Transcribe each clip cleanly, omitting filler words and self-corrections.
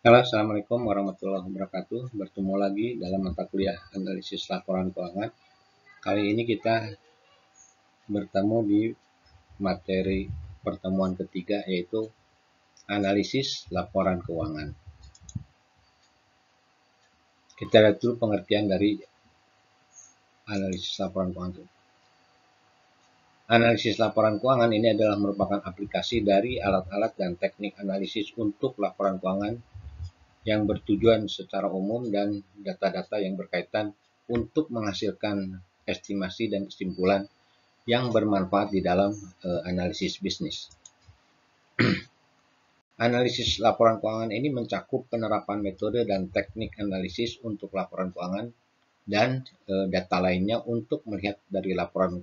Halo, Assalamualaikum warahmatullahi wabarakatuh. Bertemu lagi dalam mata kuliah analisis laporan keuangan. Kali ini kita bertemu di materi pertemuan ketiga, yaitu analisis laporan keuangan. Kita lihat dulu pengertian dari analisis laporan keuangan. Analisis laporan keuangan ini adalah merupakan aplikasi dari alat-alat dan teknik analisis untuk laporan keuangan yang bertujuan secara umum dan data-data yang berkaitan untuk menghasilkan estimasi dan kesimpulan yang bermanfaat di dalam analisis bisnis. Analisis laporan keuangan ini mencakup penerapan metode dan teknik analisis untuk laporan keuangan dan data lainnya untuk melihat dari laporan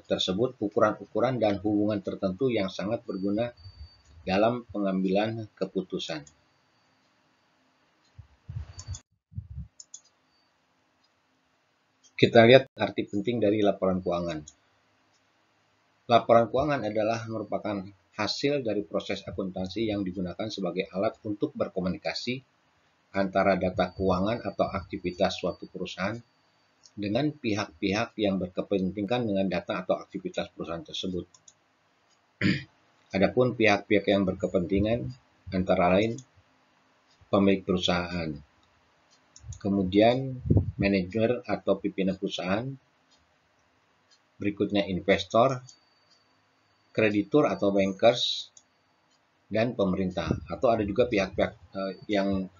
tersebut ukuran-ukuran dan hubungan tertentu yang sangat berguna dalam pengambilan keputusan. Kita lihat arti penting dari laporan keuangan. Laporan keuangan adalah merupakan hasil dari proses akuntansi yang digunakan sebagai alat untuk berkomunikasi antara data keuangan atau aktivitas suatu perusahaan dengan pihak-pihak yang berkepentingan dengan data atau aktivitas perusahaan tersebut. Adapun pihak-pihak yang berkepentingan antara lain pemilik perusahaan, kemudian manajer atau pimpinan perusahaan, berikutnya investor, kreditur atau bankers, dan pemerintah. Atau ada juga pihak-pihak yang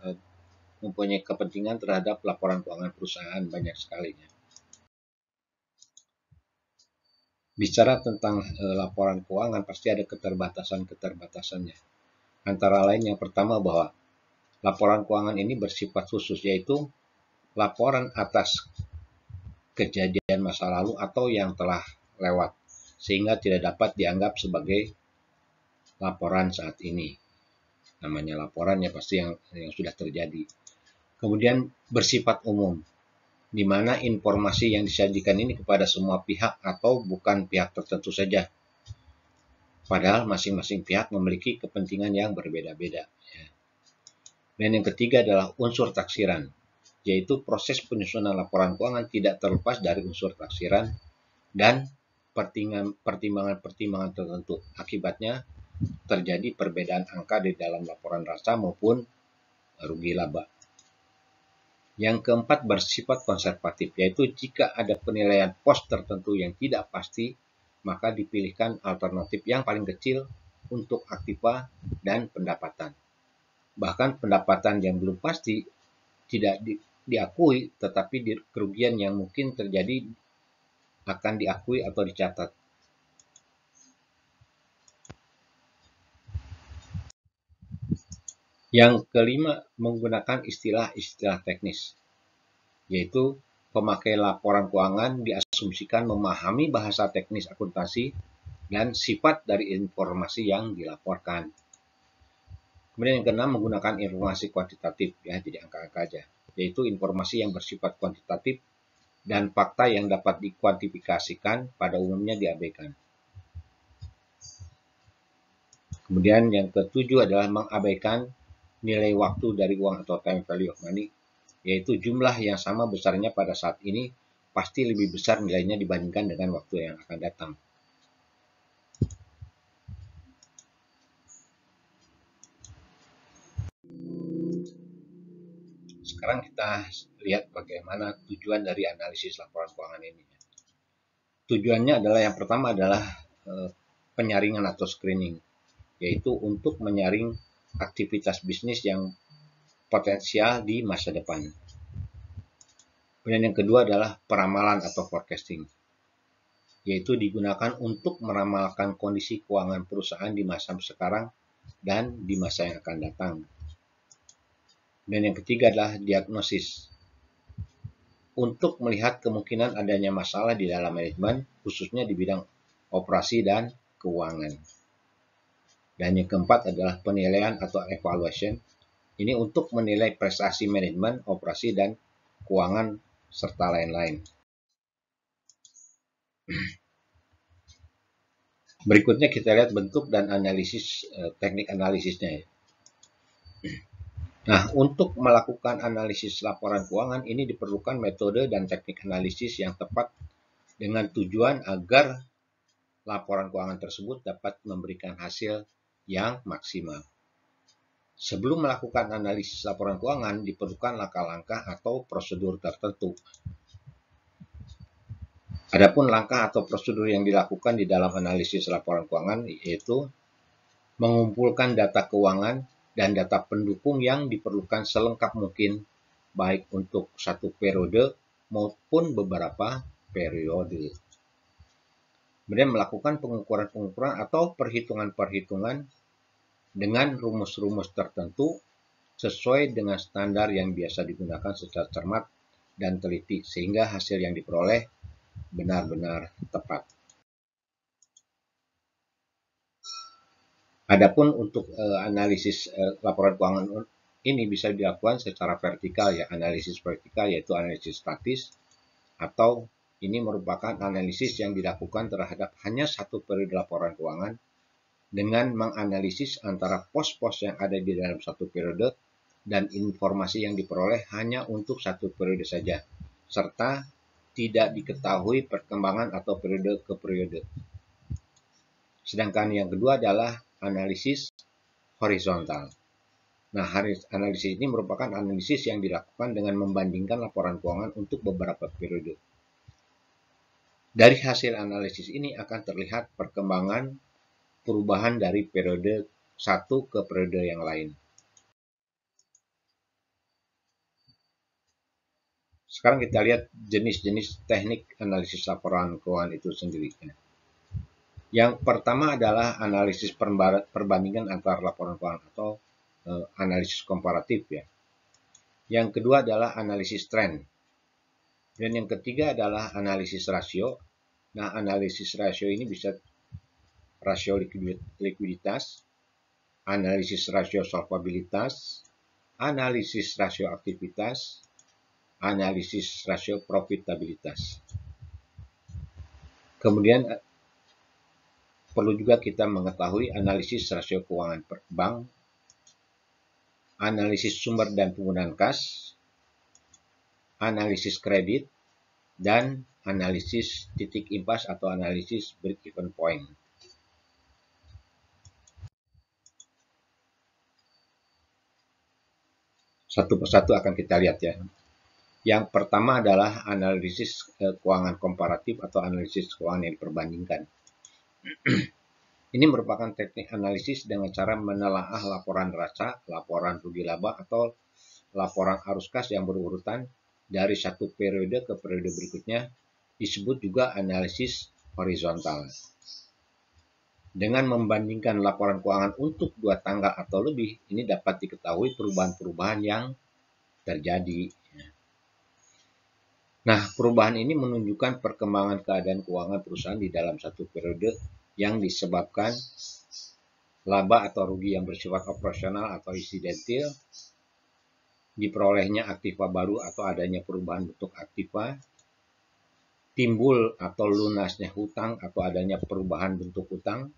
mempunyai kepentingan terhadap laporan keuangan perusahaan, banyak sekali. Bicara tentang laporan keuangan pasti ada keterbatasannya. Antara lain yang pertama bahwa laporan keuangan ini bersifat khusus, yaitu laporan atas kejadian masa lalu atau yang telah lewat, sehingga tidak dapat dianggap sebagai laporan saat ini. Namanya laporannya pasti yang sudah terjadi. Kemudian bersifat umum, di mana informasi yang disajikan ini kepada semua pihak atau bukan pihak tertentu saja. Padahal masing-masing pihak memiliki kepentingan yang berbeda-beda. Dan yang ketiga adalah unsur taksiran, yaitu proses penyusunan laporan keuangan tidak terlepas dari unsur taksiran dan pertimbangan-pertimbangan tertentu. Akibatnya terjadi perbedaan angka di dalam laporan rasa maupun rugi laba. Yang keempat bersifat konservatif, yaitu jika ada penilaian pos tertentu yang tidak pasti, maka dipilihkan alternatif yang paling kecil untuk aktiva dan pendapatan. Bahkan pendapatan yang belum pasti tidak diakui, tetapi kerugian yang mungkin terjadi akan diakui atau dicatat. Yang kelima, menggunakan istilah-istilah teknis, yaitu pemakai laporan keuangan diasumsikan memahami bahasa teknis akuntansi dan sifat dari informasi yang dilaporkan. Kemudian yang keenam, menggunakan informasi kuantitatif, ya, jadi angka-angka aja, yaitu informasi yang bersifat kuantitatif dan fakta yang dapat dikuantifikasikan pada umumnya diabaikan. Kemudian yang ketujuh adalah mengabaikan nilai waktu dari uang atau time value of money, yaitu jumlah yang sama besarnya pada saat ini pasti lebih besar nilainya dibandingkan dengan waktu yang akan datang. Sekarang kita lihat bagaimana tujuan dari analisis laporan keuangan ini. Tujuannya adalah yang pertama adalah penyaringan atau screening, yaitu untuk menyaring aktivitas bisnis yang potensial di masa depan. Kemudian yang kedua adalah peramalan atau forecasting, yaitu digunakan untuk meramalkan kondisi keuangan perusahaan di masa sekarang dan di masa yang akan datang. Dan yang ketiga adalah diagnosis, untuk melihat kemungkinan adanya masalah di dalam manajemen, khususnya di bidang operasi dan keuangan. Dan yang keempat adalah penilaian atau evaluation, ini untuk menilai prestasi manajemen, operasi, dan keuangan, serta lain-lain. Berikutnya kita lihat bentuk dan analisis, teknik analisisnya. Nah, untuk melakukan analisis laporan keuangan ini diperlukan metode dan teknik analisis yang tepat dengan tujuan agar laporan keuangan tersebut dapat memberikan hasil yang maksimal. Sebelum melakukan analisis laporan keuangan, diperlukan langkah-langkah atau prosedur tertentu. Adapun langkah atau prosedur yang dilakukan di dalam analisis laporan keuangan yaitu mengumpulkan data keuangan dan data pendukung yang diperlukan selengkap mungkin baik untuk satu periode maupun beberapa periode. Kemudian melakukan pengukuran-pengukuran atau perhitungan-perhitungan dengan rumus-rumus tertentu sesuai dengan standar yang biasa digunakan secara cermat dan teliti sehingga hasil yang diperoleh benar-benar tepat. Adapun untuk analisis laporan keuangan ini bisa dilakukan secara vertikal ya, analisis vertikal yaitu analisis statis, atau ini merupakan analisis yang dilakukan terhadap hanya satu periode laporan keuangan dengan menganalisis antara pos-pos yang ada di dalam satu periode dan informasi yang diperoleh hanya untuk satu periode saja, serta tidak diketahui perkembangan atau periode ke periode. Sedangkan yang kedua adalah analisis horizontal. Nah, analisis ini merupakan analisis yang dilakukan dengan membandingkan laporan keuangan untuk beberapa periode. Dari hasil analisis ini akan terlihat perkembangan perubahan dari periode satu ke periode yang lain. Sekarang kita lihat jenis-jenis teknik analisis laporan keuangan itu sendiri. Yang pertama adalah analisis perbandingan antara laporan keuangan atau analisis komparatif ya. Yang kedua adalah analisis tren. Dan yang ketiga adalah analisis rasio. Nah, analisis rasio ini bisa rasio likuiditas, analisis rasio solvabilitas, analisis rasio aktivitas, analisis rasio profitabilitas. Kemudian perlu juga kita mengetahui analisis rasio keuangan bank, analisis sumber dan penggunaan kas, analisis kredit, dan analisis titik impas atau analisis break-even point. Satu persatu akan kita lihat ya. Yang pertama adalah analisis keuangan komparatif atau analisis keuangan yang diperbandingkan. Ini merupakan teknik analisis dengan cara menelaah laporan neraca, laporan rugi laba, atau laporan arus kas yang berurutan dari satu periode ke periode berikutnya, disebut juga analisis horizontal. Dengan membandingkan laporan keuangan untuk 2 tanggal atau lebih, ini dapat diketahui perubahan-perubahan yang terjadi. Nah, perubahan ini menunjukkan perkembangan keadaan keuangan perusahaan di dalam satu periode yang disebabkan laba atau rugi yang bersifat operasional atau insidentil, diperolehnya aktiva baru atau adanya perubahan bentuk aktiva, timbul atau lunasnya hutang atau adanya perubahan bentuk hutang,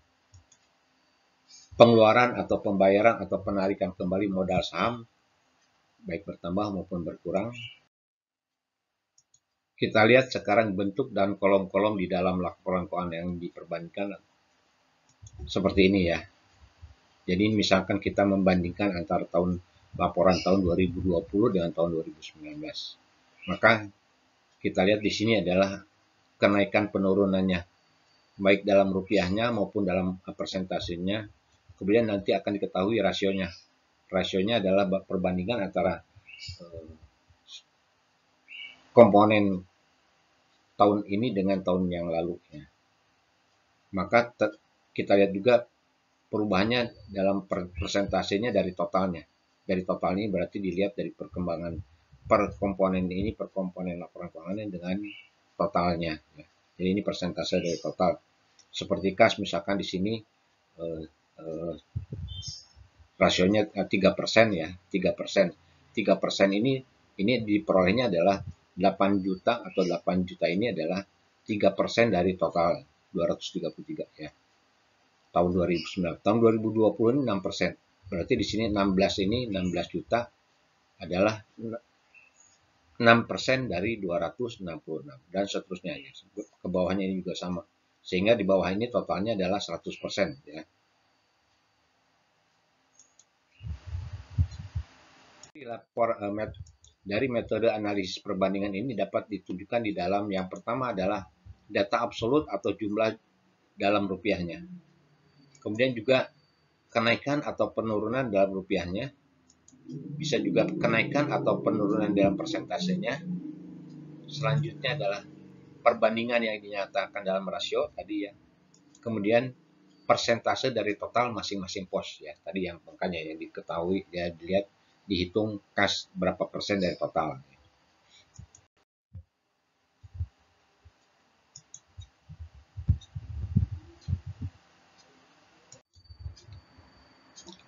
pengeluaran atau pembayaran atau penarikan kembali modal saham, baik bertambah maupun berkurang. Kita lihat sekarang bentuk dan kolom-kolom di dalam laporan keuangan yang diperbandingkan seperti ini ya. Jadi misalkan kita membandingkan antara laporan tahun 2020 dengan tahun 2019. Maka kita lihat di sini adalah kenaikan penurunannya, baik dalam rupiahnya maupun dalam persentasenya. Kemudian nanti akan diketahui rasionya. Rasionya adalah perbandingan antara komponen tahun ini dengan tahun yang lalu. Ya. Maka kita lihat juga perubahannya dalam persentasenya dari totalnya. Dari total ini berarti dilihat dari perkembangan per komponen ini, per komponen laporan keuangan dengan totalnya. Ya. Jadi ini persentase dari total. Seperti kas misalkan di sini rasionya 3% ya, 3%. 3% ini diperolehnya adalah 8 juta atau 8 juta ini adalah 3% dari total 233 ya. Tahun 2019. Tahun 2020 ini 6%. Berarti di sini 16 juta adalah 6% dari 266 dan seterusnya ya. Ke bawahnya ini juga sama. Sehingga di bawah ini totalnya adalah 100% ya. Dari metode analisis perbandingan ini dapat ditunjukkan di dalam yang pertama adalah data absolut atau jumlah dalam rupiahnya. Kemudian juga kenaikan atau penurunan dalam rupiahnya. Bisa juga kenaikan atau penurunan dalam persentasenya. Selanjutnya adalah perbandingan yang dinyatakan dalam rasio tadi ya. Kemudian persentase dari total masing-masing pos ya. Tadi yang makanya yang diketahui ya, dilihat dihitung kas berapa persen dari total.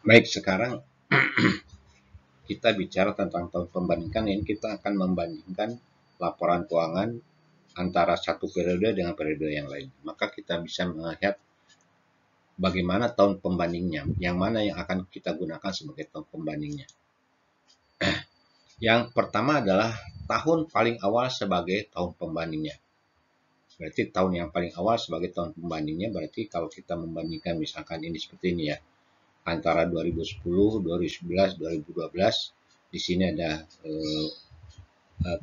Baik, sekarang kita bicara tentang tahun pembandingkan. Ini kita akan membandingkan laporan keuangan antara satu periode dengan periode yang lain. Maka kita bisa melihat bagaimana tahun pembandingnya, yang mana yang akan kita gunakan sebagai tahun pembandingnya. Yang pertama adalah tahun paling awal sebagai tahun pembandingnya. Berarti tahun yang paling awal sebagai tahun pembandingnya, berarti kalau kita membandingkan misalkan ini seperti ini ya, antara 2010, 2011, 2012, di sini ada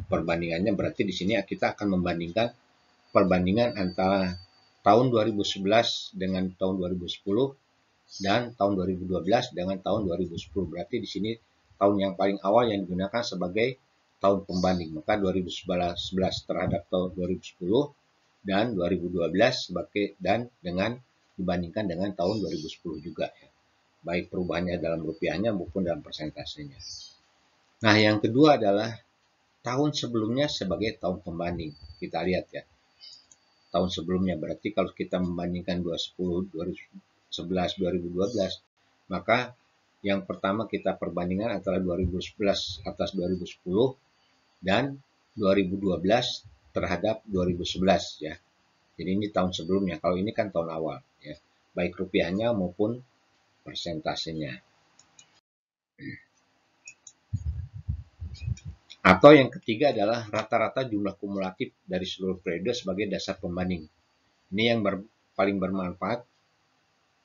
perbandingannya, berarti di sini kita akan membandingkan perbandingan antara tahun 2011 dengan tahun 2010 dan tahun 2012 dengan tahun 2010. Berarti di sini tahun yang paling awal yang digunakan sebagai tahun pembanding. Maka 2011 terhadap tahun 2010 dan 2012 sebagai dan dengan dibandingkan dengan tahun 2010 juga ya. Baik perubahannya dalam rupiahnya maupun dalam persentasenya. Nah, yang kedua adalah tahun sebelumnya sebagai tahun pembanding. Kita lihat ya. Tahun sebelumnya berarti kalau kita membandingkan 2010, 2011, 2012, maka yang pertama kita perbandingan antara 2011 atas 2010 dan 2012 terhadap 2011 ya. Jadi ini tahun sebelumnya. Kalau ini kan tahun awal ya. Baik rupiahnya maupun persentasenya. Atau yang ketiga adalah rata-rata jumlah kumulatif dari seluruh periode sebagai dasar pembanding. Ini yang paling bermanfaat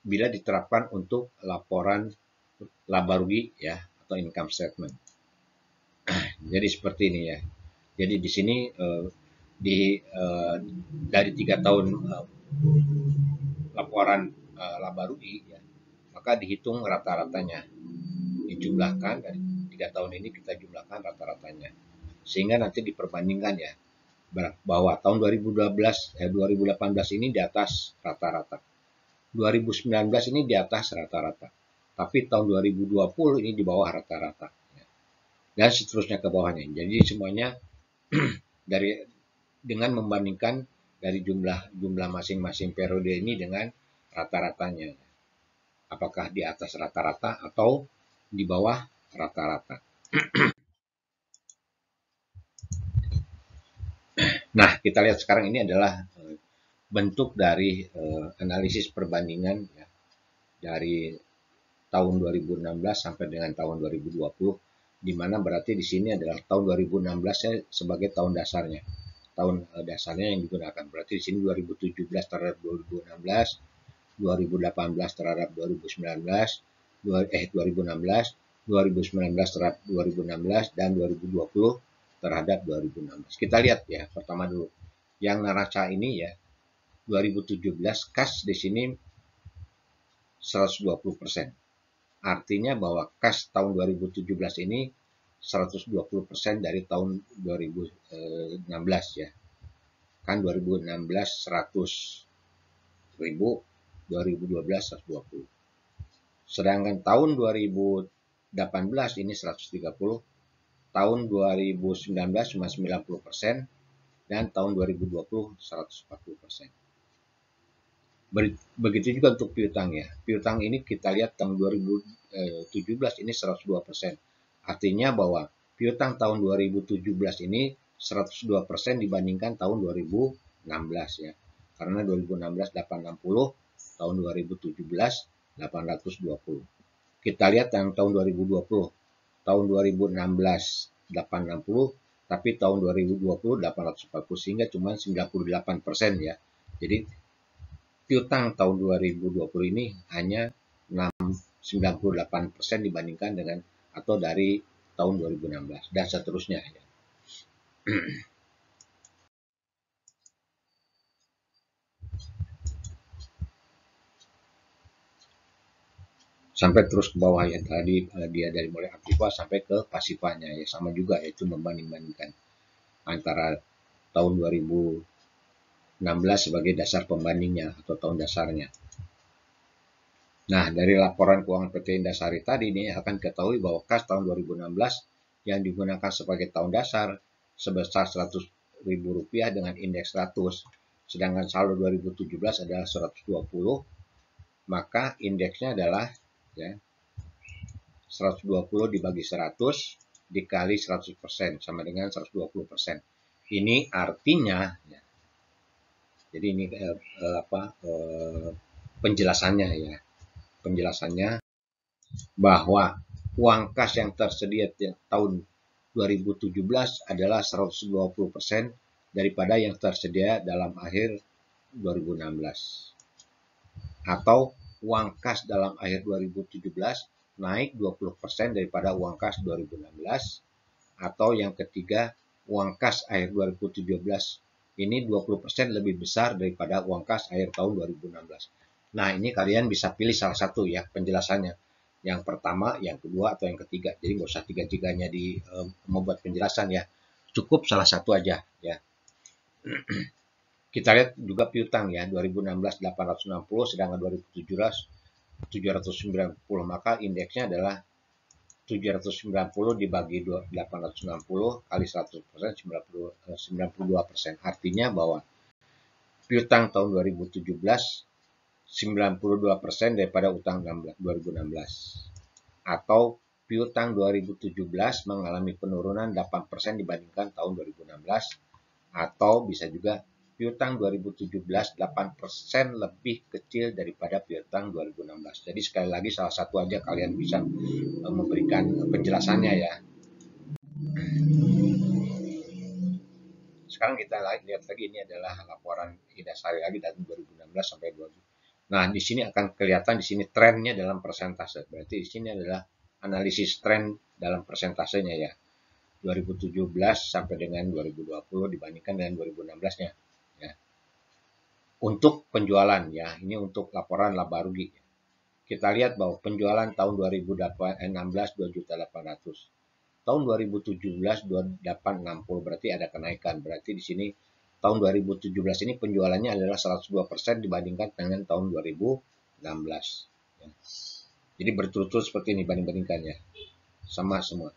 bila diterapkan untuk laporan laba rugi ya atau income statement. Jadi seperti ini ya. Jadi di sini dari 3 tahun laporan laba rugi ya, maka dihitung rata-ratanya, dijumlahkan dari 3 tahun ini kita jumlahkan rata-ratanya, sehingga nanti diperbandingkan ya bahwa tahun 2018 ini di atas rata-rata, 2019 ini di atas rata-rata, tapi tahun 2020 ini di bawah rata-rata ya. Dan seterusnya ke bawahnya. Jadi semuanya dengan membandingkan dari jumlah masing-masing periode ini dengan rata-ratanya. Apakah di atas rata-rata atau di bawah rata-rata. Nah, kita lihat sekarang ini adalah bentuk dari analisis perbandingan ya, dari tahun 2016 sampai dengan tahun 2020, di mana berarti di sini adalah tahun 2016 sebagai tahun dasarnya. Tahun dasarnya yang digunakan. Berarti di sini 2017 terhadap 2016, 2018 terhadap 2019, 2016, 2019 terhadap 2016, dan 2020 terhadap 2016. Kita lihat ya, pertama dulu. Yang neraca ini ya, 2017 kas di sini 120%. Artinya bahwa kas tahun 2017 ini 120% dari tahun 2016 ya. Kan 2016 100.000, 2012 120. Sedangkan tahun 2018 ini 130, tahun 2019 cuma 90%, dan tahun 2020 140%. Begitu juga untuk piutang ya. Piutang ini kita lihat tahun 2017 ini 102%. Artinya bahwa piutang tahun 2017 ini 102% dibandingkan tahun 2016 ya. Karena 2016 860, tahun 2017 820. Kita lihat yang tahun 2020. tahun 2016 860, tapi tahun 2020 840, sehingga cuma 98% ya. Jadi piutang tahun 2020 ini hanya 98% dibandingkan dengan atau dari tahun 2016 dan seterusnya ya. Sampai terus ke bawah ya, tadi dia dari mulai aktiva sampai ke pasifanya ya, sama juga, yaitu membanding-bandingkan antara tahun 2016 sebagai dasar pembandingnya atau tahun dasarnya. Nah, dari laporan keuangan PT Indasari tadi ini akan ketahui bahwa kas tahun 2016 yang digunakan sebagai tahun dasar sebesar Rp100.000 dengan indeks 100, sedangkan saldo 2017 adalah 120, maka indeksnya adalah ya 120 dibagi 100 dikali 100% sama dengan 120%. Ini artinya ya, jadi ini penjelasannya ya. Penjelasannya bahwa uang kas yang tersedia tahun 2017 adalah 120% daripada yang tersedia dalam akhir 2016. Atau uang kas dalam akhir 2017 naik 20% daripada uang kas 2016. Atau yang ketiga, uang kas akhir 2017 ini 20% lebih besar daripada uang kas akhir tahun 2016. Nah, ini kalian bisa pilih salah satu ya penjelasannya. Yang pertama, yang kedua, atau yang ketiga. Jadi nggak usah tiga-tiganya membuat penjelasan ya. Cukup salah satu aja ya. Kita lihat juga piutang ya, 2016 860, sedangkan 2017 790, maka indeksnya adalah 790 dibagi 860 kali 100%, 92%. Artinya bahwa piutang tahun 2017 92% daripada utang 2016. Atau piutang 2017 mengalami penurunan 8% dibandingkan tahun 2016. Atau bisa juga piutang 2017 8% lebih kecil daripada piutang 2016. Jadi sekali lagi salah satu aja kalian bisa memberikan penjelasannya ya. Sekarang kita lihat lagi, ini adalah laporan Indasari lagi dari 2016 sampai 2020. Nah, di sini akan kelihatan di sini trennya dalam persentase. Berarti di sini adalah analisis tren dalam persentasenya ya. 2017 sampai dengan 2020 dibandingkan dengan 2016-nya ya. Untuk penjualan ya, ini untuk laporan laba rugi. Kita lihat bahwa penjualan tahun 2016 2.800. Tahun 2017 2860, berarti ada kenaikan. Berarti di sini tahun 2017 ini penjualannya adalah 102% dibandingkan dengan tahun 2016. Jadi berturut-turut seperti ini banding-bandingkannya. Sama semua.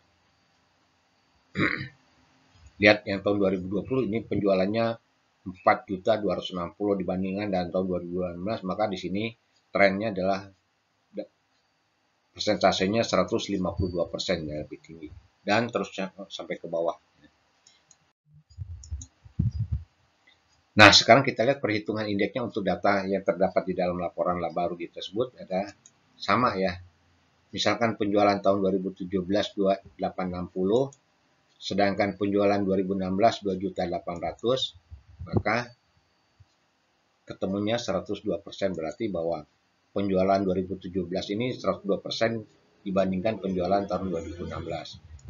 Lihat yang tahun 2020 ini penjualannya 4.260 dibandingkan dengan tahun 2016, maka di sini trennya adalah persentasenya 152% ya, lebih tinggi. Dan terusnya sampai ke bawah. Nah, sekarang kita lihat perhitungan indeksnya untuk data yang terdapat di dalam laporan laba rugi tersebut ada sama ya. Misalkan penjualan tahun 2017 2.860, sedangkan penjualan 2016 2.800, maka ketemunya 102%, berarti bahwa penjualan 2017 ini 102% dibandingkan penjualan tahun 2016.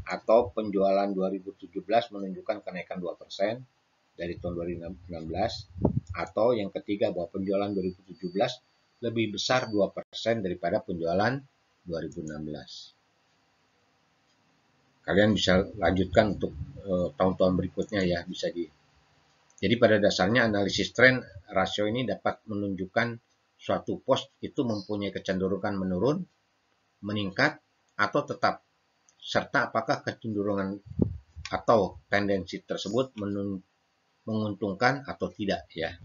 Atau penjualan 2017 menunjukkan kenaikan 2% dari tahun 2016, atau yang ketiga bahwa penjualan 2017 lebih besar 2% daripada penjualan 2016. Kalian bisa lanjutkan untuk tahun-tahun berikutnya ya, bisa di. Jadi pada dasarnya analisis tren rasio ini dapat menunjukkan suatu pos itu mempunyai kecenderungan menurun, meningkat, atau tetap, serta apakah kecenderungan atau tendensi tersebut menguntungkan atau tidak ya.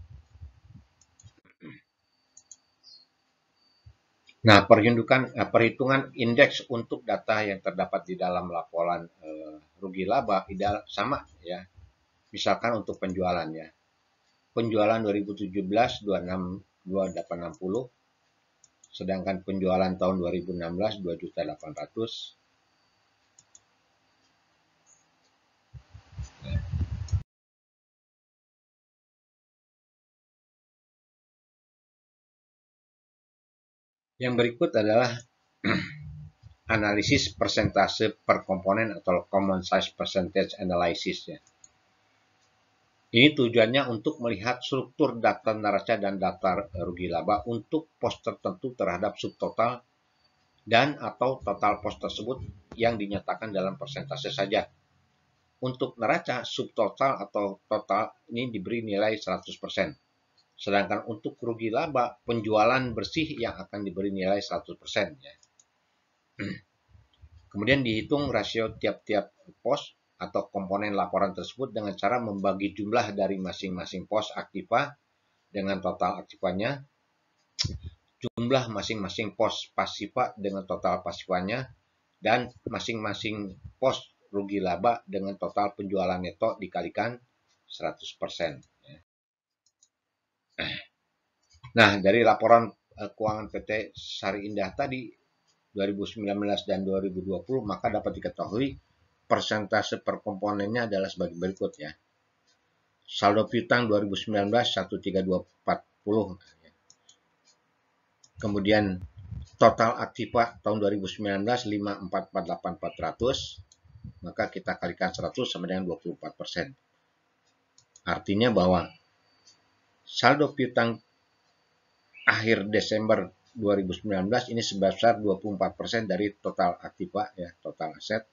Nah, perhitungan indeks untuk data yang terdapat di dalam laporan rugi laba ideal sama ya. Misalkan untuk penjualan ya. Penjualan 2017 2860, sedangkan penjualan tahun 2016 2.800. Yang berikut adalah analisis persentase per komponen atau common size percentage analysis ya. Ini tujuannya untuk melihat struktur daftar neraca dan daftar rugi laba untuk pos tertentu terhadap subtotal dan atau total pos tersebut yang dinyatakan dalam persentase saja. Untuk neraca, subtotal atau total ini diberi nilai 100%. Sedangkan untuk rugi laba, penjualan bersih yang akan diberi nilai 100%. Ya. Kemudian dihitung rasio tiap-tiap pos atau komponen laporan tersebut dengan cara membagi jumlah dari masing-masing pos aktiva dengan total aktivanya, jumlah masing-masing pos pasiva dengan total pasivanya, dan masing-masing pos rugi laba dengan total penjualan neto dikalikan 100%. Nah, dari laporan keuangan PT Sari Indah tadi 2019 dan 2020, maka dapat diketahui persentase per komponennya adalah sebagai berikut ya. Saldo piutang 2019 13240. Kemudian total aktiva tahun 2019 5448400, maka kita kalikan 100 sama dengan 24%. Artinya bahwa saldo piutang akhir Desember 2019 ini sebesar 24% dari total aktiva ya, total aset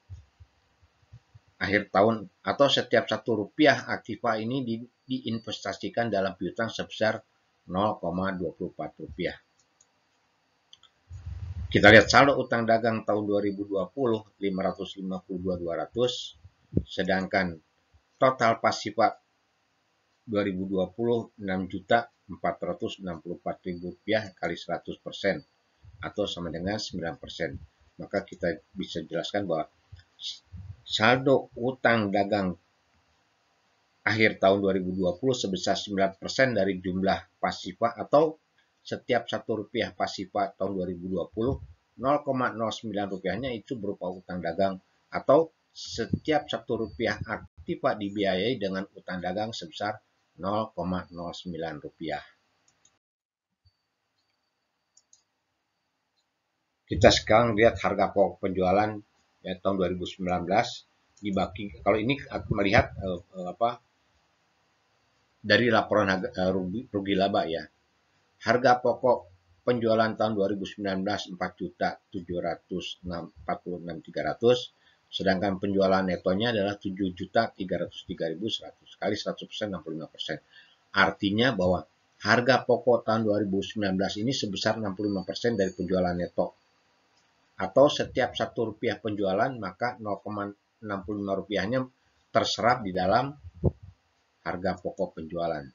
akhir tahun, atau setiap Rp1 aktiva ini diinvestasikan dalam piutang sebesar Rp0,24. Kita lihat saldo utang dagang tahun 2020 552.200, sedangkan total pasiva 2020 Rp6.464.000 kali 100% atau sama dengan 9%. Maka kita bisa jelaskan bahwa saldo utang dagang akhir tahun 2020 sebesar 9% dari jumlah pasiva, atau setiap Rp1 pasiva tahun 2020 0,09 rupiahnya itu berupa utang dagang, atau setiap Rp1 aktiva dibiayai dengan utang dagang sebesar 0,09 rupiah. Kita sekarang lihat harga pokok penjualan ya, tahun 2019 dibagi. Kalau ini melihat dari laporan rugi laba ya. Harga pokok penjualan tahun 2019 4.746.300, sedangkan penjualan netonya adalah 7.303.100 kali 100% 65%. Artinya bahwa harga pokok tahun 2019 ini sebesar 65% dari penjualan neto. Atau setiap Rp1 penjualan maka 0,65 rupiahnya terserap di dalam harga pokok penjualan.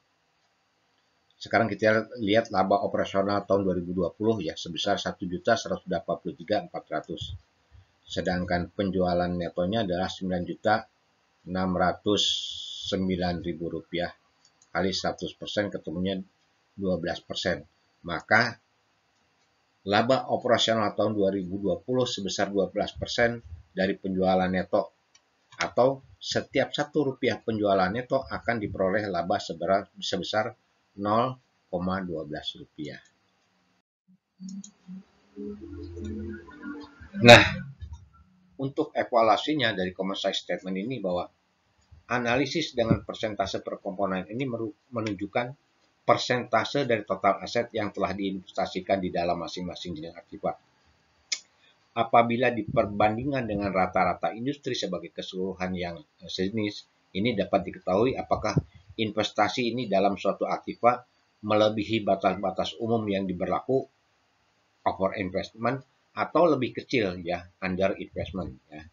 Sekarang kita lihat laba operasional tahun 2020 ya sebesar Rp1.183.400. Sedangkan penjualan netonya adalah Rp9.609.000 kali 100% ketemunya 12%. Maka laba operasional tahun 2020 sebesar 12% dari penjualan neto, atau setiap Rp1 penjualan neto akan diperoleh laba sebesar 0,12 rupiah. Nah, untuk evaluasinya dari common size statement ini bahwa analisis dengan persentase per komponen ini menunjukkan persentase dari total aset yang telah diinvestasikan di dalam masing-masing jenis aktiva. Apabila diperbandingkan dengan rata-rata industri sebagai keseluruhan yang sejenis, ini dapat diketahui apakah investasi ini dalam suatu aktiva melebihi batas-batas umum yang diberlaku over investment atau lebih kecil ya under investment ya.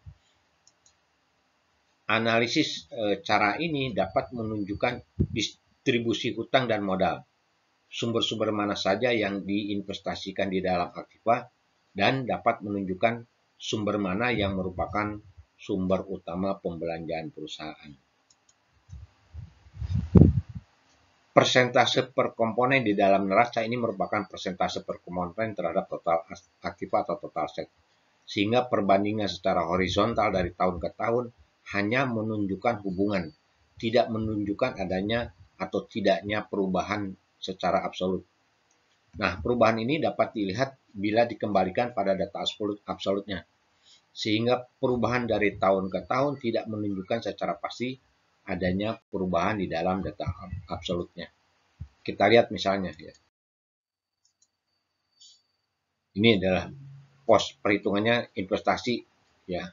Analisis cara ini dapat menunjukkan distribusi hutang dan modal, sumber-sumber mana saja yang diinvestasikan di dalam aktiva, dan dapat menunjukkan sumber mana yang merupakan sumber utama pembelanjaan perusahaan. Persentase per komponen di dalam neraca ini merupakan persentase per komponen terhadap total aktiva atau total aset. Sehingga perbandingan secara horizontal dari tahun ke tahun hanya menunjukkan hubungan, tidak menunjukkan adanya atau tidaknya perubahan secara absolut. Nah, perubahan ini dapat dilihat bila dikembalikan pada data absolutnya. Sehingga perubahan dari tahun ke tahun tidak menunjukkan secara pasti adanya perubahan di dalam data absolutnya. Kita lihat misalnya ya. Ini adalah pos perhitungannya investasi ya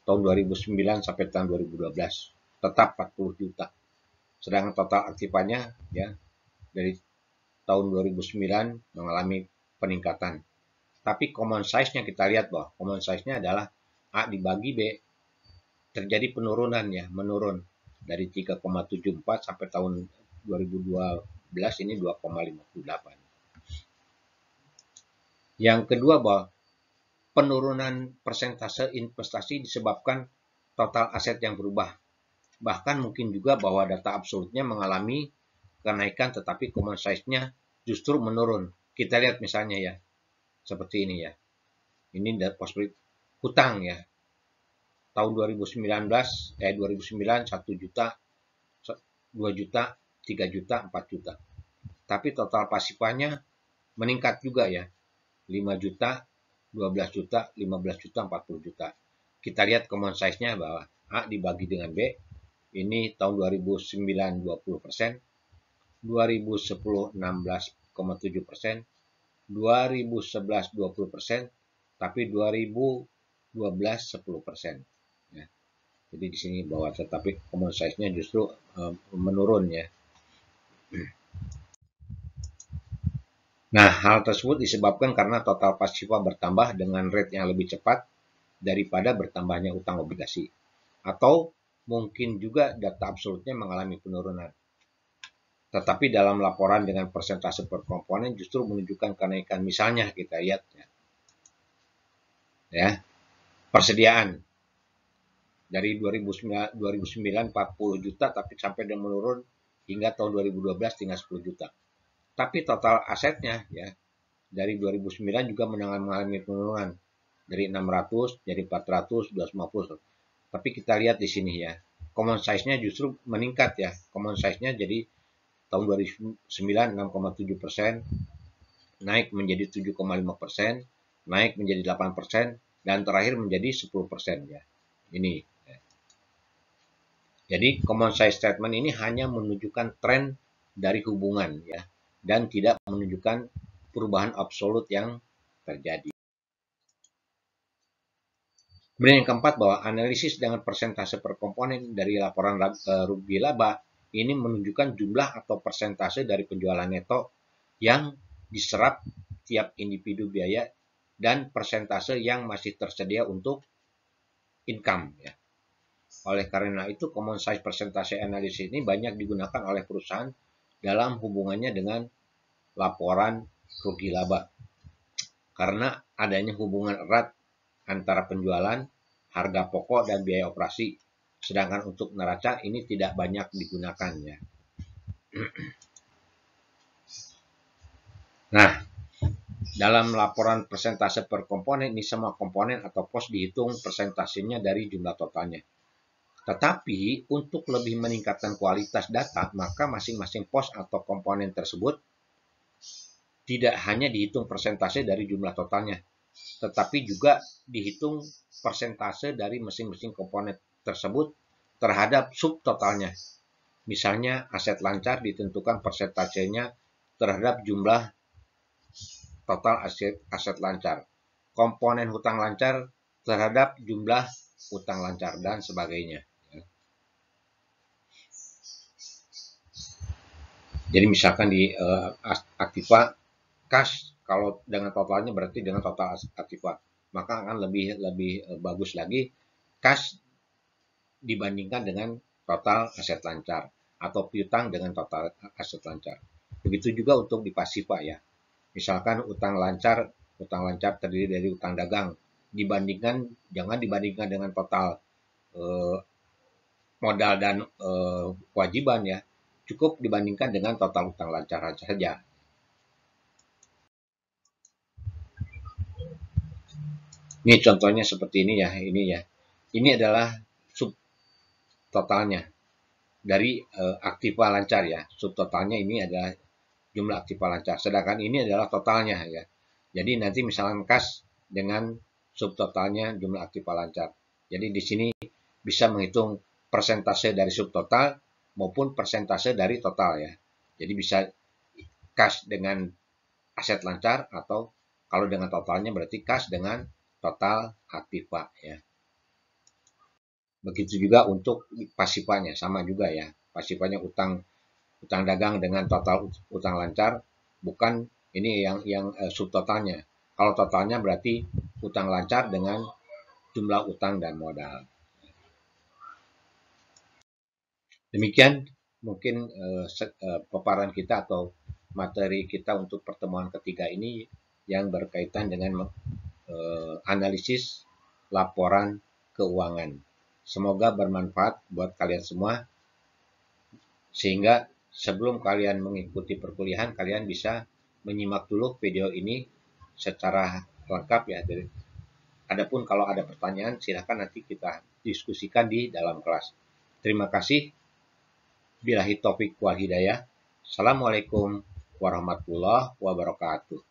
tahun 2009 sampai tahun 2012 tetap 40 juta. Sedangkan total aktifannya ya dari tahun 2009 mengalami peningkatan. Tapi common size-nya kita lihat bahwa common size-nya adalah A dibagi B terjadi penurunan ya, menurun dari 3,74 sampai tahun 2012 ini 2,58. Yang kedua bahwa penurunan persentase investasi disebabkan total aset yang berubah. Bahkan mungkin juga bahwa data absolutnya mengalami kenaikan tetapi common size-nya justru menurun. Kita lihat misalnya ya, seperti ini ya. Ini pos hutang ya. Tahun 2009 1 juta, 2 juta, 3 juta, 4 juta. Tapi total pasifannya meningkat juga ya. 5 juta, 12 juta, 15 juta, 40 juta. Kita lihat common size-nya bahwa A dibagi dengan B. Ini tahun 2009 20%, 2010 16,7%, 2011 20%, tapi 2012 10%. Ya. Jadi di sini bahwa tetapi common size-nya justru menurun ya. Nah, hal tersebut disebabkan karena total pasifa bertambah dengan rate yang lebih cepat daripada bertambahnya utang obligasi. Atau mungkin juga data absolutnya mengalami penurunan. Tetapi dalam laporan dengan persentase per komponen justru menunjukkan kenaikan. Misalnya kita lihat ya persediaan dari 2009 40 juta tapi sampai dia menurun hingga tahun 2012 tinggal 10 juta. Tapi total asetnya ya dari 2009 juga mengalami penurunan dari 600 jadi 400 250. Tapi kita lihat di sini ya common size-nya justru meningkat ya. Common size-nya jadi tahun 2009 6,7%, naik menjadi 7,5%, naik menjadi 8%, dan terakhir menjadi 10% ya. Ini. Jadi common size statement ini hanya menunjukkan tren dari hubungan ya dan tidak menunjukkan perubahan absolut yang terjadi. Kemudian yang keempat bahwa analisis dengan persentase per komponen dari laporan rugi laba ini menunjukkan jumlah atau persentase dari penjualan neto yang diserap tiap individu biaya dan persentase yang masih tersedia untuk income ya. Oleh karena itu, common size persentase analisis ini banyak digunakan oleh perusahaan dalam hubungannya dengan laporan rugi laba. Karena adanya hubungan erat antara penjualan, harga pokok, dan biaya operasi. Sedangkan untuk neraca ini tidak banyak digunakan ya. Nah, dalam laporan persentase per komponen ini semua komponen atau pos dihitung persentasenya dari jumlah totalnya. Tetapi untuk lebih meningkatkan kualitas data, maka masing-masing pos atau komponen tersebut tidak hanya dihitung persentase dari jumlah totalnya, tetapi juga dihitung persentase dari masing-masing komponen tersebut terhadap subtotalnya. Misalnya aset lancar ditentukan persentasenya terhadap jumlah total aset lancar. Komponen hutang lancar terhadap jumlah hutang lancar dan sebagainya. Jadi misalkan di aktiva cash kalau dengan totalnya berarti dengan total aktiva, maka akan lebih bagus lagi cash dibandingkan dengan total aset lancar atau piutang dengan total aset lancar. Begitu juga untuk di pasifa ya. Misalkan utang lancar terdiri dari utang dagang jangan dibandingkan dengan total modal dan kewajiban ya. Cukup dibandingkan dengan total utang lancar saja. Ini contohnya seperti ini ya, Ini adalah sub totalnya dari aktiva lancar ya. Sub totalnya ini adalah jumlah aktiva lancar. Sedangkan ini adalah totalnya ya. Jadi nanti misalkan kas dengan subtotalnya jumlah aktiva lancar. Jadi di sini bisa menghitung persentase dari subtotal maupun persentase dari total ya. Jadi bisa kas dengan aset lancar atau kalau dengan totalnya berarti kas dengan total aktiva ya. Begitu juga untuk pasifanya sama juga ya. Pasifanya utang dagang dengan total utang lancar, bukan ini yang subtotalnya. Kalau totalnya berarti utang lancar dengan jumlah utang dan modal. Demikian mungkin paparan kita atau materi kita untuk pertemuan ketiga ini yang berkaitan dengan analisis laporan keuangan. Semoga bermanfaat buat kalian semua, sehingga sebelum kalian mengikuti perkuliahan, kalian bisa menyimak dulu video ini secara lengkap ya. Adapun kalau ada pertanyaan, silakan nanti kita diskusikan di dalam kelas. Terima kasih. Billahi taufik wal hidayah. Assalamualaikum warahmatullahi wabarakatuh.